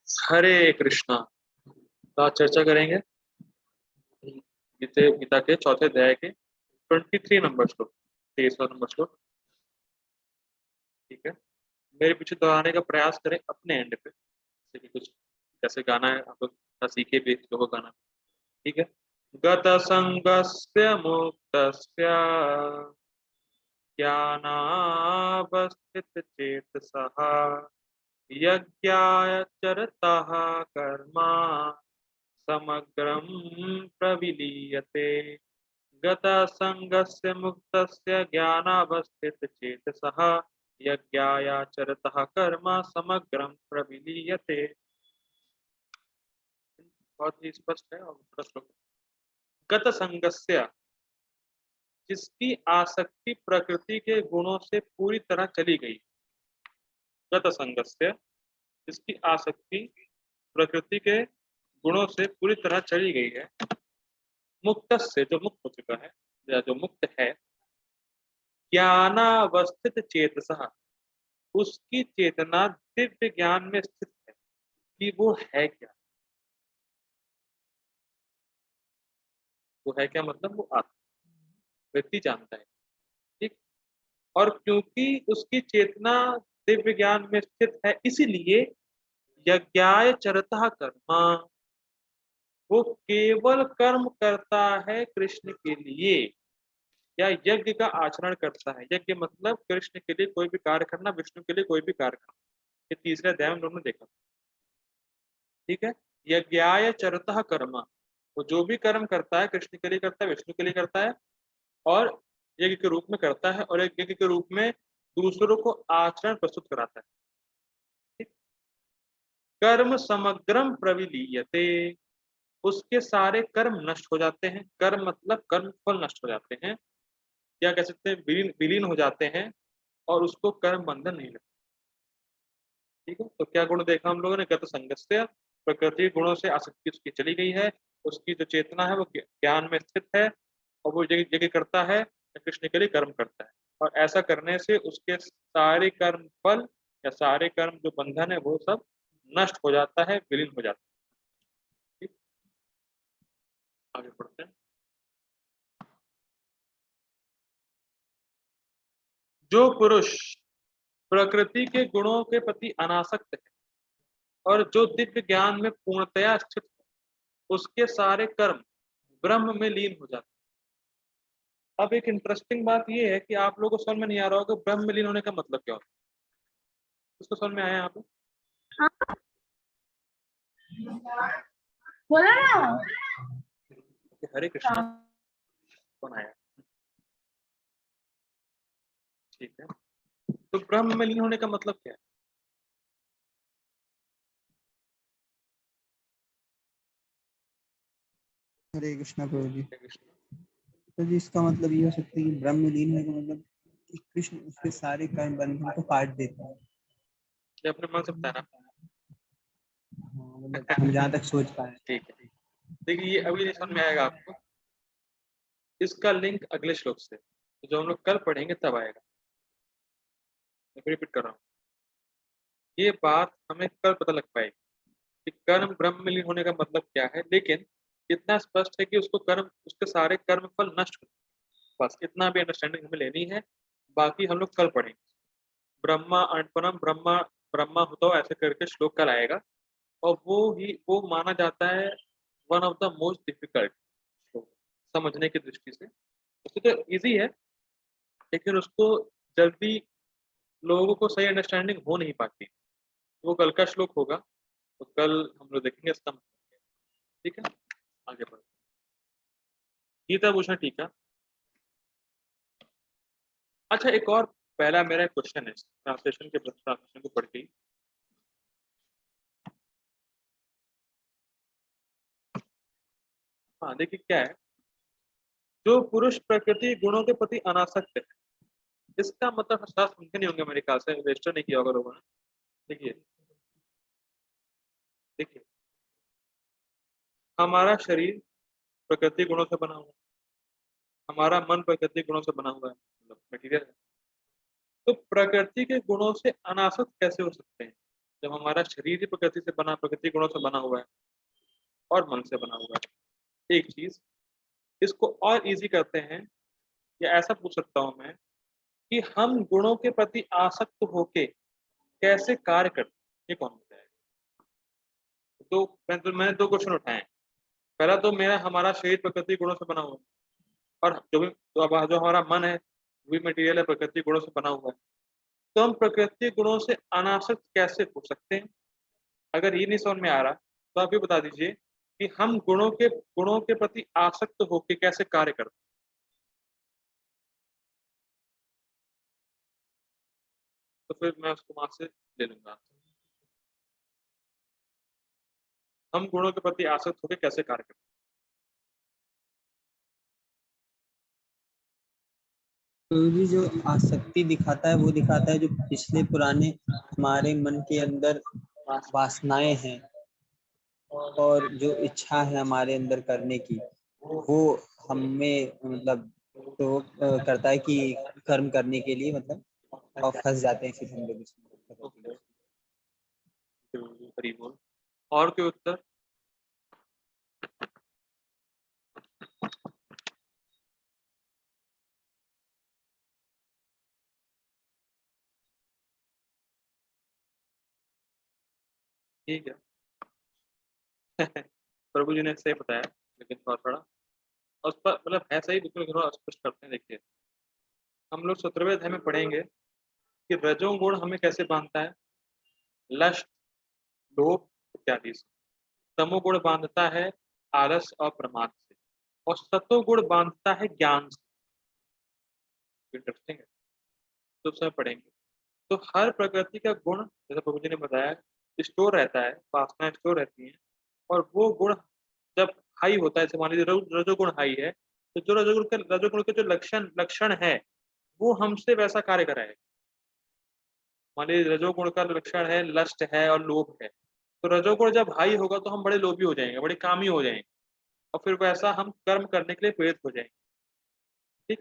हरे कृष्णा। तो आज चर्चा करेंगे गीता के चौथे अध्याय के 23 नंबर श्लोक, 23वां नंबर श्लोक। ठीक है, मेरे पीछे दोहराने का प्रयास करें अपने एंड पे, जैसे कि कुछ कैसे गाना है आप लोग सीखे भी लोगों गाना। ठीक है। गत संगस्य मुक्तस्य ज्ञानावस्थित चेतसः यज्ञाय चरतः कर्मा समग्रं प्रविलीयते। गतसङ्गस्य मुक्तस्य ज्ञानावस्थितचेतसः यज्ञायाचरतः कर्म समग्रं प्रविलीयते। बहुत ही स्पष्ट है और थोड़ा श्लोक। गतसंगस्य, जिसकी आसक्ति प्रकृति के गुणों से पूरी तरह चली गई। गतसंगस्य, जिसकी आसक्ति प्रकृति के गुणों से पूरी तरह चली गई है। मुक्त से, जो मुक्त हो चुका है या जो मुक्त है। ज्ञानावस्थित चेतसः, उसकी चेतना दिव्य ज्ञान में स्थित है कि वो है क्या। वो है क्या मतलब वो आत्मा, व्यक्ति जानता है। ठीक। और क्योंकि उसकी चेतना दिव्य ज्ञान में स्थित है, इसीलिए यज्ञाय चरतः कर्मा, वो केवल कर्म करता है कृष्ण के लिए, या यज्ञ का आचरण करता है। यज्ञ मतलब कृष्ण के लिए कोई भी कार्य करना, विष्णु के लिए कोई भी कार्य करना। ये तीसरे अध्याय में उन्होंने देखा। ठीक है। यज्ञाय चरतः कर्म, वो जो भी कर्म करता है कृष्ण के लिए करता है, विष्णु के लिए करता है, और यज्ञ के रूप में करता है, और एक यज्ञ के रूप में दूसरों को आचरण प्रस्तुत कराता है। ठीक? कर्म समग्रम प्रविलीयते, उसके सारे कर्म नष्ट हो जाते हैं। कर्म मतलब कर्म फल नष्ट हो जाते हैं, या कह सकते हैं विलीन विलीन हो जाते हैं, और उसको कर्म बंधन नहीं लगता। ठीक है। तो क्या गुण देखा हम लोगों ने? गत संगस्य, प्रकृति गुणों से आसक्ति उसकी चली गई है। उसकी जो चेतना है वो ज्ञान में स्थित है, और वो जगह जगह करता है, कृष्ण के लिए कर्म करता है। और ऐसा करने से उसके सारे कर्म फल या सारे कर्म जो बंधन है वो सब नष्ट हो जाता है, विलीन हो जाता है। ठीक? आगे पढ़ते हैं। जो पुरुष प्रकृति के गुणों के प्रति अनासक्त है और जो दिव्य ज्ञान में पूर्णतया स्थित है, उसके सारे कर्म ब्रह्म में लीन हो जाते हैं। अब एक इंटरेस्टिंग बात यह है कि आप लोगों को समझ में नहीं आ रहा होगा ब्रह्म में लीन होने का मतलब क्या होता है। उसको समझ में आया यहाँ पे? बोला ना। हरे कृष्णा कौन आया? ठीक है। तो ब्रह्म में लीन होने का मतलब क्या है? हरे कृष्णा प्रभु जी। हरे कृष्णा। तो जी इसका मतलब ये हो सकता है कि ब्रह्म में लीन होने का मतलब कि कृष्ण उसके सारे कर्म बंधन को काट देता है। ये अपने मन से बताना। हाँ, मतलब हम जहाँ तक सोच पाए। ठीक है। देखिए ये अभी समझ में आएगा आपको। इसका लिंक अगले श्लोक से, तो जो हम लोग कल पढ़ेंगे तब आएगा। मैं रिपीट कर रहा हूँ, ये बात हमें कल पता लग पाएगी कि कर्म ब्रह्म में लीन होने का मतलब क्या है। लेकिन इतना स्पष्ट है कि उसको कर्म, उसके सारे कर्म फल नष्ट होते हैं। बस इतना भी अंडरस्टैंडिंग हमें लेनी है, बाकी हम लोग कल पढ़ेंगे। ब्रह्मा अर्पणम ब्रह्मा ब्रह्मा होता ऐसे करके श्लोक कल आएगा, और वो माना जाता है one of the most difficult समझने की दृष्टि से। उसको तो इजी है, लेकिन उसको जल्दी लोगों को सही अंडरस्टैंडिंग हो नहीं पाती। वो कल का श्लोक होगा, तो कल हम लोग देखेंगे इसका मतलब। ठीक है, आगे बढ़ो। गीता भूषण टीका। अच्छा, एक और पहला मेरा क्वेश्चन है ट्रांसलेशन के, ट्रांसलेशन को पढ़ के। हाँ देखिए क्या है, जो पुरुष प्रकृति गुणों के प्रति अनासक्त है, इसका मतलब शायद समझे नहीं होंगे मेरे ख्याल से, रजिस्टर नहीं किया होगा लोगों ने। देखिए देखिए, हमारा शरीर प्रकृति गुणों से बना हुआ है, हमारा मन प्रकृति गुणों से बना हुआ है, मतलब मटीरियल है। तो प्रकृति के गुणों से अनासक्त कैसे हो सकते हैं जब हमारा शरीर ही प्रकृति से बना, प्रकृति गुणों से बना हुआ है और मन से बना हुआ है। एक चीज इसको और इजी करते हैं, या ऐसा पूछ सकता हूं मैं कि हम गुणों के प्रति आसक्त होके कैसे कार्य करते हैं, ये कौन बताएगा? तो मैंने दो क्वेश्चन उठाए हैं। पहला तो मेरा हमारा शरीर प्रकृति गुणों से बना हुआ है, और जो भी तो अब जो हमारा मन है वो भी मटेरियल है, प्रकृति गुणों से बना हुआ है। तो हम प्रकृति गुणों से अनासक्त कैसे हो सकते हैं? अगर ये नहीं समझ में आ रहा तो आप ये बता दीजिए कि हम गुणों के प्रति आसक्त होकर कैसे कार्य करते हैं। तो फिर मैं उसको वहां से ले लूंगा। हम गुणों के प्रति आसक्त होकर कैसे कार्य करते तो ये जो आसक्ति दिखाता है वो दिखाता है जो पिछले पुराने हमारे मन के अंदर वासनाएं हैं और जो इच्छा है हमारे अंदर करने की, वो हमें मतलब तो करता है कि कर्म करने के लिए मतलब और फंस जाते हैं फिर हम लोग इसमें। हैं? हरी बोल। और कोई उत्तर? ठीक है। प्रभु जी ने सही बताया, लेकिन थोड़ा थोड़ा उस पर मतलब ऐसा ही बिल्कुल थोड़ा स्पष्ट करते हैं। देखिए, हम लोग 17वें अध्याय में पढ़ेंगे कि रजोगुण हमें कैसे बांधता है, लस्ट, लोभ इत्यादि से। तमोगुण बांधता है आलस और प्रमाद से, और सतोगुण बांधता है ज्ञान से। इंटरेस्टिंग है। तो सब पढ़ेंगे। तो हर प्रकृति का गुण, जैसे प्रभु जी ने बताया, स्टोर रहता है, वासना स्टोर रहती है, और वो गुण जब हाई होता है, जैसे मान लीजिए रजोगुण हाई है, तो जो रजोगुण के जो लक्षण लक्षण है वो हमसे वैसा कार्य कराएगा। मान लीजिए रजोगुण का लक्षण है लस्ट है और लोभ है, तो रजोगुण जब हाई होगा तो हम बड़े लोभी हो जाएंगे, बड़े कामी हो जाएंगे, और फिर वैसा हम कर्म करने के लिए प्रेरित हो जाएंगे। ठीक,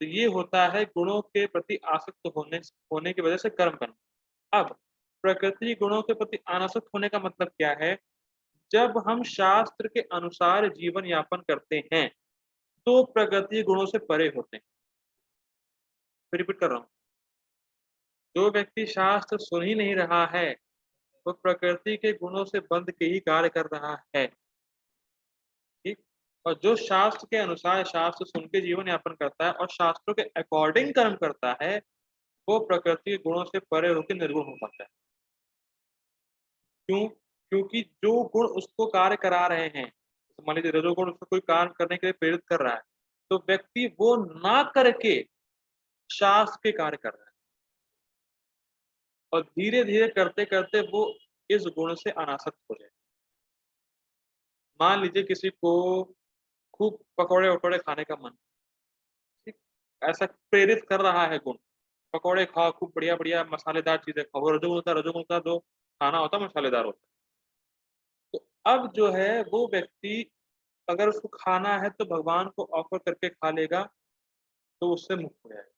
तो ये होता है गुणों के प्रति आसक्त होने की वजह से कर्म करना। अब प्रकृति गुणों के प्रति अनासक्त होने का मतलब क्या है? जब हम शास्त्र के अनुसार जीवन यापन करते हैं तो प्रकृति गुणों से परे होते हैं। फिर रिपीट कर रहा हूँ, जो व्यक्ति शास्त्र सुन ही नहीं रहा है वो प्रकृति के गुणों से बंध के ही कार्य कर रहा है। ठीक, और जो शास्त्र के अनुसार शास्त्र सुन के जीवन यापन करता है और शास्त्रों के अकॉर्डिंग कर्म करता है, वो प्रकृति के गुणों से परे होकर निर्गुण हो पाता है। क्यों? क्योंकि जो गुण उसको कार्य करा रहे हैं, तो मान लीजिए रजोगुण उसको कोई कार्य करने के लिए प्रेरित कर रहा है, तो व्यक्ति वो ना करके शास्त्र के कार्य कर रहा है, और धीरे धीरे करते करते वो इस गुण से अनासक्त हो जाए। मान लीजिए किसी को खूब पकौड़े वकौड़े खाने का मन, ठीक, ऐसा प्रेरित कर रहा है गुण, पकौड़े खाओ, खूब बढ़िया बढ़िया मसालेदार चीजें खाओ। रजोगुण का जो खाना होता है मसालेदार होता है। तो अब जो है वो व्यक्ति अगर उसको खाना है तो भगवान को ऑफर करके खा लेगा, तो उससे मुक्त हो जाएगा।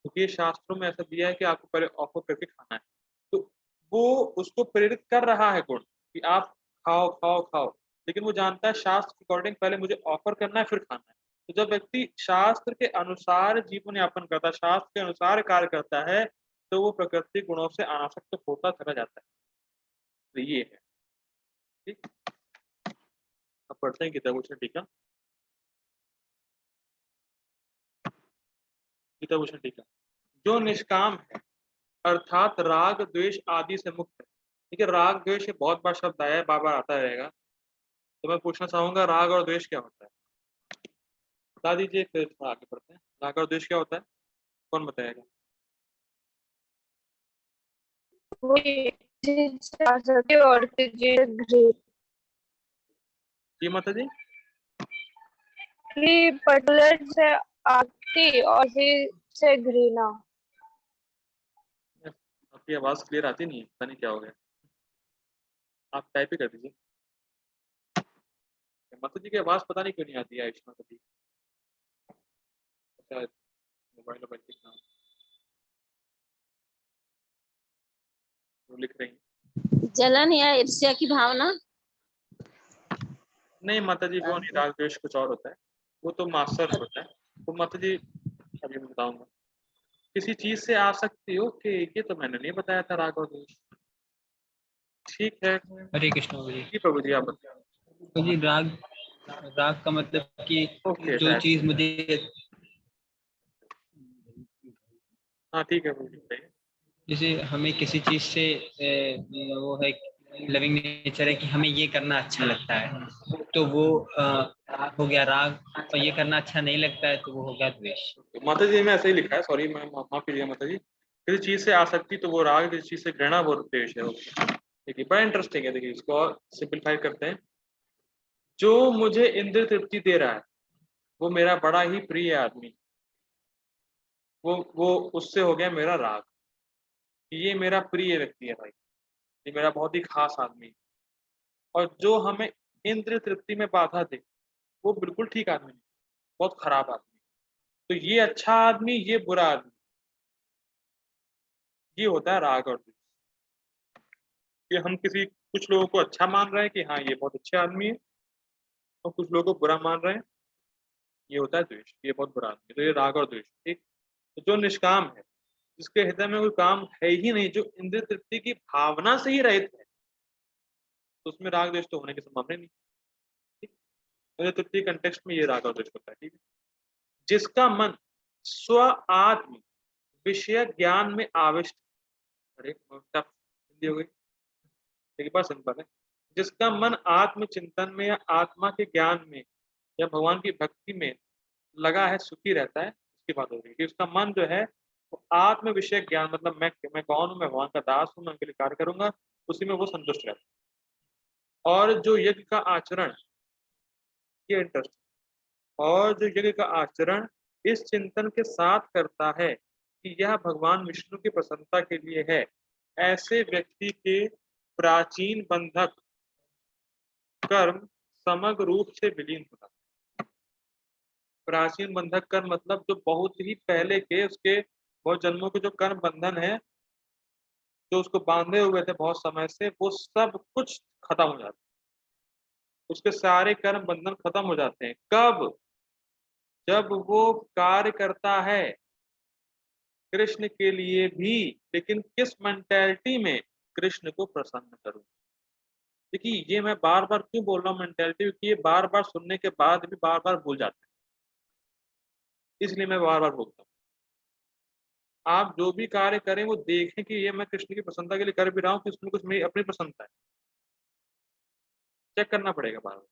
क्योंकि ये शास्त्रों में ऐसा दिया है कि आपको पहले ऑफर करके खाना है। तो वो उसको प्रेरित कर रहा है गुण कि आप खाओ खाओ खाओ, लेकिन वो जानता है शास्त्र के अकॉर्डिंग पहले मुझे ऑफर करना है फिर खाना है। तो जब व्यक्ति शास्त्र के अनुसार जीवन यापन करता है, शास्त्र के अनुसार कार्य करता है, तो वो प्रकृति गुणों से अनासक्त होता चला जाता है। तो ये है। ठीक, अब पढ़ते हैं गीता भूषण टीका। गीता भूषण टीका, जो निष्काम है अर्थात राग द्वेष आदि से मुक्त है। ठीक है, राग द्वेष ये बहुत बार शब्द आया है, बार बार आता रहेगा। तो मैं पूछना चाहूंगा राग और द्वेष क्या होता है, बता दीजिए, फिर थोड़ा आगे बढ़ते हैं। राग और द्वेष क्या होता है, कौन बताएगा? और जी माता जी। पर्टिकुलर से आती और से घृणा। आपकी आवाज क्लियर आती नहीं है, पता नहीं क्या हो गया। आप टाइप ही कर दीजिए। माता जी की आवाज पता नहीं क्यों नहीं आती है आयुष माता जी। शायद मोबाइल मोबाइल के वो लिख रही हैं। जलन या ईर्ष्या की भावना। नहीं माता जी, वो नहीं, राग द्वेष कुछ और होता है, वो तो मास्टर होता है। तो माता जी अभी मैं बताऊंगा। किसी चीज से आसक्ति हो कि ये तो मैंने नहीं बताया था, राग और द्वेष। ठीक है हरे कृष्ण जी। जी प्रभु जी, आप बताओ। तो जी राग राग का मतलब कि ओके, जो चीज मुझे, हाँ ठीक है, वो बताइए। जैसे हमें किसी चीज से वो है, लविंग नेचर है कि हमें ये करना अच्छा लगता है, तो वो हो गया राग। और ये करना अच्छा नहीं लगता है तो वो हो गया द्वेष। माता जी में ऐसे ही लिखा है, सॉरी मैं माफ कीजिए माता जी। किसी चीज से आसक्ति तो वो राग, किसी चीज से घृणा वो द्वेष है। देखिए बड़ा इंटरेस्टिंग है। देखिए इसको और सिंपलीफाई करते हैं। जो मुझे इंद्र तृप्ति दे रहा है वो मेरा बड़ा ही प्रिय आदमी, वो उससे हो गया मेरा राग। ये मेरा प्रिय व्यक्ति है भाई, ये मेरा बहुत ही खास आदमी है। और जो हमें इंद्र तृप्ति में बाधा दे वो बिल्कुल ठीक आदमी नहीं, बहुत खराब आदमी। तो ये अच्छा आदमी, ये बुरा आदमी, ये होता है राग और द्वेष। कि हम किसी कुछ लोगों को अच्छा मान रहे हैं कि हाँ ये बहुत अच्छे आदमी है, और कुछ लोगों को बुरा मान रहे हैं, ये होता है द्वेष, ये बहुत बुरा आदमी। तो ये राग और द्वेष। ठीक। तो जो निष्काम है, जिसके हृदय में कोई काम है ही नहीं, जो इंद्र तृप्ति की भावना से ही रहित है, तो उसमें राग द्वेष तो होने की संभावना नहीं। ठीक। इंद्र तृप्ति कंटेक्स्ट में ये राग और द्वेष होता है। ठीक है। जिसका मन स्व आत्म विषय ज्ञान में आविष्ट, अरे टफ हिंदी हो गई, एक बार सिंपल है। जिसका मन आत्म चिंतन में या आत्मा के ज्ञान में या भगवान की भक्ति में लगा है, सुखी रहता है, उसकी बात हो रही है कि उसका मन जो है वो आत्म विषय ज्ञान, मतलब मैं कौन हूँ, मैं भगवान का दास हूँ, मैं उनके लिए कार्य करूंगा, उसी में वो संतुष्ट रहता है। और जो यज्ञ का आचरण, ये इंटरेस्ट, और जो यज्ञ का आचरण इस चिंतन के साथ करता है कि यह भगवान विष्णु की प्रसन्नता के लिए है, ऐसे व्यक्ति के प्राचीन बंधक कर्म समग्र रूप से विलीन होता है। प्राचीन बंधक कर्म मतलब जो बहुत ही पहले के, उसके बहुत जन्मों के जो कर्म बंधन है, जो उसको बांधे हुए थे बहुत समय से, वो सब कुछ खत्म हो जाता है। उसके सारे कर्म बंधन खत्म हो जाते हैं। कब? जब वो कार्य करता है कृष्ण के लिए भी, लेकिन किस मेंटेलिटी में? कृष्ण को प्रसन्न करूं। देखिए ये मैं बार बार क्यों बोल रहा हूँ मेंटेलिटी, क्योंकि ये बार बार सुनने के बाद भी बार बार भूल जाते हैं, इसलिए मैं बार बार बोलता हूँ। आप जो भी कार्य करें वो देखें कि ये मैं कृष्ण की प्रसन्नता के लिए कर भी रहा हूँ कि उसमें कुछ मेरी अपनी प्रसन्नता है। चेक करना पड़ेगा बार बार।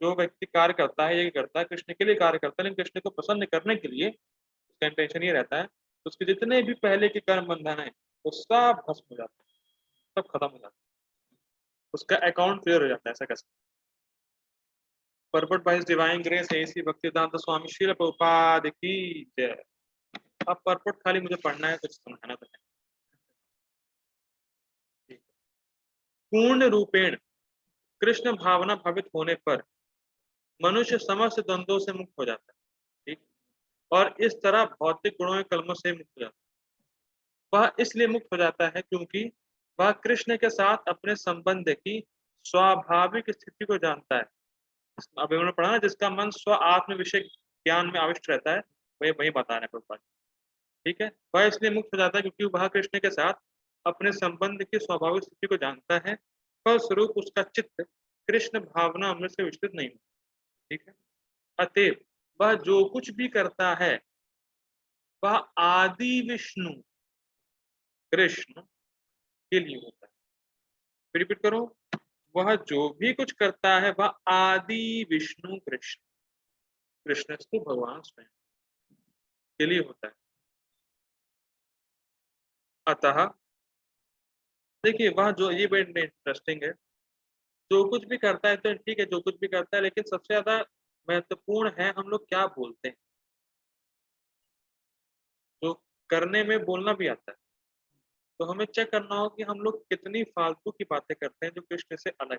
जो व्यक्ति कार्य करता है, ये करता है कृष्ण के लिए कार्य करता है, लेकिन कृष्ण को प्रसन्न करने के लिए उसका इंटेंशन ये रहता है, तो उसके जितने भी पहले के कर्म बंधन है वो सब भस्म हो जाते हैं, सब खत्म हो जाता है, उसका अकाउंट क्लियर हो जाता है। ऐसा कैसे? परपट बाय डिवाइन ग्रेस ऐसी भक्तिवेदांत स्वामी श्रील प्रभुपाद की जय। अब परपट खाली मुझे पढ़ना है, कुछ समझाना तो है। पूर्ण रूपेण कृष्ण भावना भावित होने पर मनुष्य समस्त द्वंद्वों से मुक्त हो जाता है। ठीक। और इस तरह भौतिक गुणों के कलमों से मुक्त हो जाता है। वह इसलिए मुक्त हो जाता है क्योंकि वह कृष्ण के साथ अपने संबंध की स्वाभाविक स्थिति को जानता है। अभी उन्होंने पढ़ा ना, जिसका मन स्व आत्म विषय ज्ञान में आविष्ट रहता है, वही वही बता रहे हैं। ठीक है। वह इसलिए मुक्त हो जाता है क्योंकि वह कृष्ण के साथ अपने संबंध की स्वाभाविक स्थिति को जानता है, फलस्वरूप उसका चित्त कृष्ण भावना अमृत से विचलित नहीं होता। ठीक है। अतएव वह जो कुछ भी करता है वह आदि विष्णु कृष्ण के लिए होता है। फिर रिपीट करो, वह जो भी कुछ करता है वह आदि विष्णु कृष्ण, कृष्णस्तु भगवान स्वयं के लिए होता है। अतः देखिए वह जो, ये बड़ी इंटरेस्टिंग है, जो कुछ भी करता है तो ठीक है, जो कुछ भी करता है, लेकिन सबसे ज्यादा महत्वपूर्ण है हम लोग क्या बोलते हैं। जो करने में बोलना भी आता है, तो हमें चेक करना होगा कि हम लोग कितनी फालतू की बातें करते हैं जो कृष्ण से अलग है।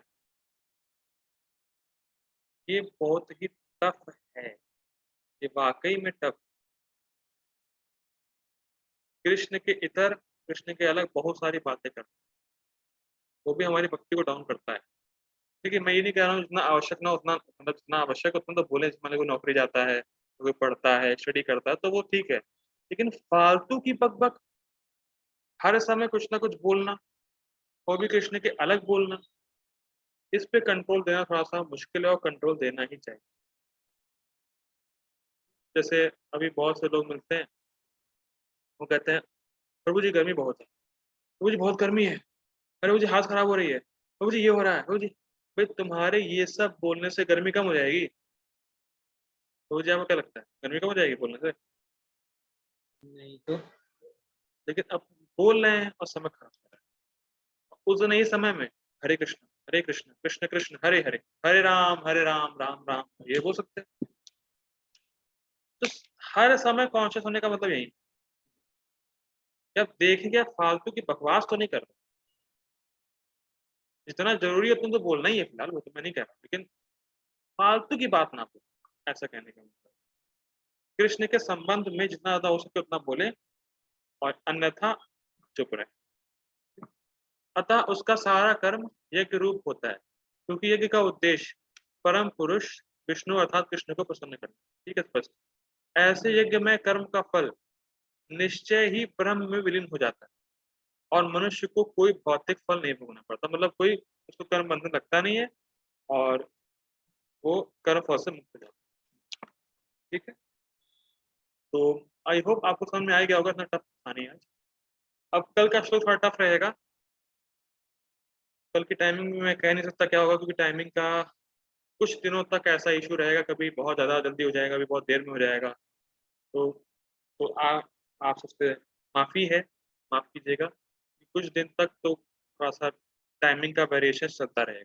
ये बहुत ही टफ है, ये वाकई में टफ। कृष्ण के इतर कृष्ण के अलग बहुत सारी बातें करता है, वो भी हमारी भक्ति को डाउन करता है। ठीक है, मैं ये नहीं कह रहा हूँ जितना आवश्यक ना उतना, मतलब जितना आवश्यक उतना तो बोले, मान लो कोई नौकरी जाता है, कोई पढ़ता है, स्टडी करता है, तो वो ठीक है। लेकिन फालतू की बकबक, हर समय कुछ ना कुछ बोलना, वो भी कृष्ण के अलग बोलना, इस पे कंट्रोल देना थोड़ा सा मुश्किल है, और कंट्रोल देना ही चाहिए। जैसे अभी बहुत से लोग मिलते हैं, वो कहते हैं प्रभु जी गर्मी बहुत है, प्रभु जी बहुत गर्मी है, अरे प्रभु जी हाथ खराब हो रही है, प्रभु जी ये हो रहा है, प्रभु जी। भाई तुम्हारे ये सब बोलने से गर्मी कम हो जाएगी? प्रभु जी आपको क्या लगता है गर्मी कम हो जाएगी बोलने से? नहीं तो लेकिन अब बोल रहे हैं और समय खराब हो रहा है। उतने ही समय में हरे कृष्ण कृष्ण कृष्ण हरे हरे, हरे राम राम राम ये बोल सकते हैं। तो हर समय कॉन्शियस होने का मतलब यही है कि आप देखेंगे, आप फालतू की बकवास तो नहीं कर रहे। जितना जरूरी है तुम तो बोलना ही है फिलहाल, वो तो मैं नहीं कह रहा, लेकिन फालतू की बात ना बोलो, ऐसा कहने का मतलब। कृष्ण के संबंध में जितना ज्यादा हो सके उतना बोले, और अन्यथा चुप रहे। अतः उसका सारा कर्म यज्ञ रूप होता है, क्योंकि यज्ञ का उद्देश्य परम पुरुष विष्णु अर्थात कृष्ण को प्रसन्न करना। ठीक है, स्पष्ट। ऐसे यज्ञ में कर्म का फल निश्चय ही ब्रह्म में विलीन हो जाता है, और मनुष्य को कोई भौतिक फल नहीं भोगना पड़ता, मतलब कोई उसको कर्म बंधन लगता नहीं है, और वो कर्म फल से मुक्त हो जाता है। ठीक है, तो आई होप आपको समझ में आ गया होगा, इतना टफ था नहीं आज। अब कल का शो थोड़ा टफ रहेगा। कल की टाइमिंग में मैं कह नहीं सकता क्या होगा, क्योंकि टाइमिंग का कुछ दिनों तक ऐसा इशू रहेगा, कभी बहुत ज़्यादा जल्दी हो जाएगा, कभी बहुत देर में हो जाएगा। तो आप सबसे माफ़ी है, माफ़ कीजिएगा। कुछ दिन तक तो थोड़ा सा टाइमिंग का वेरिएशन चलता रहेगा,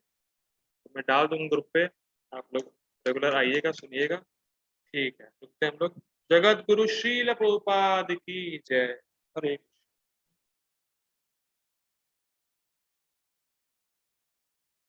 तो मैं डाल दूंगा ग्रुप पे, आप लोग रेगुलर आइएगा, सुनिएगा। ठीक है, तो हम लोग जगत गुरु श्रील प्रभुपाद की जय। हरे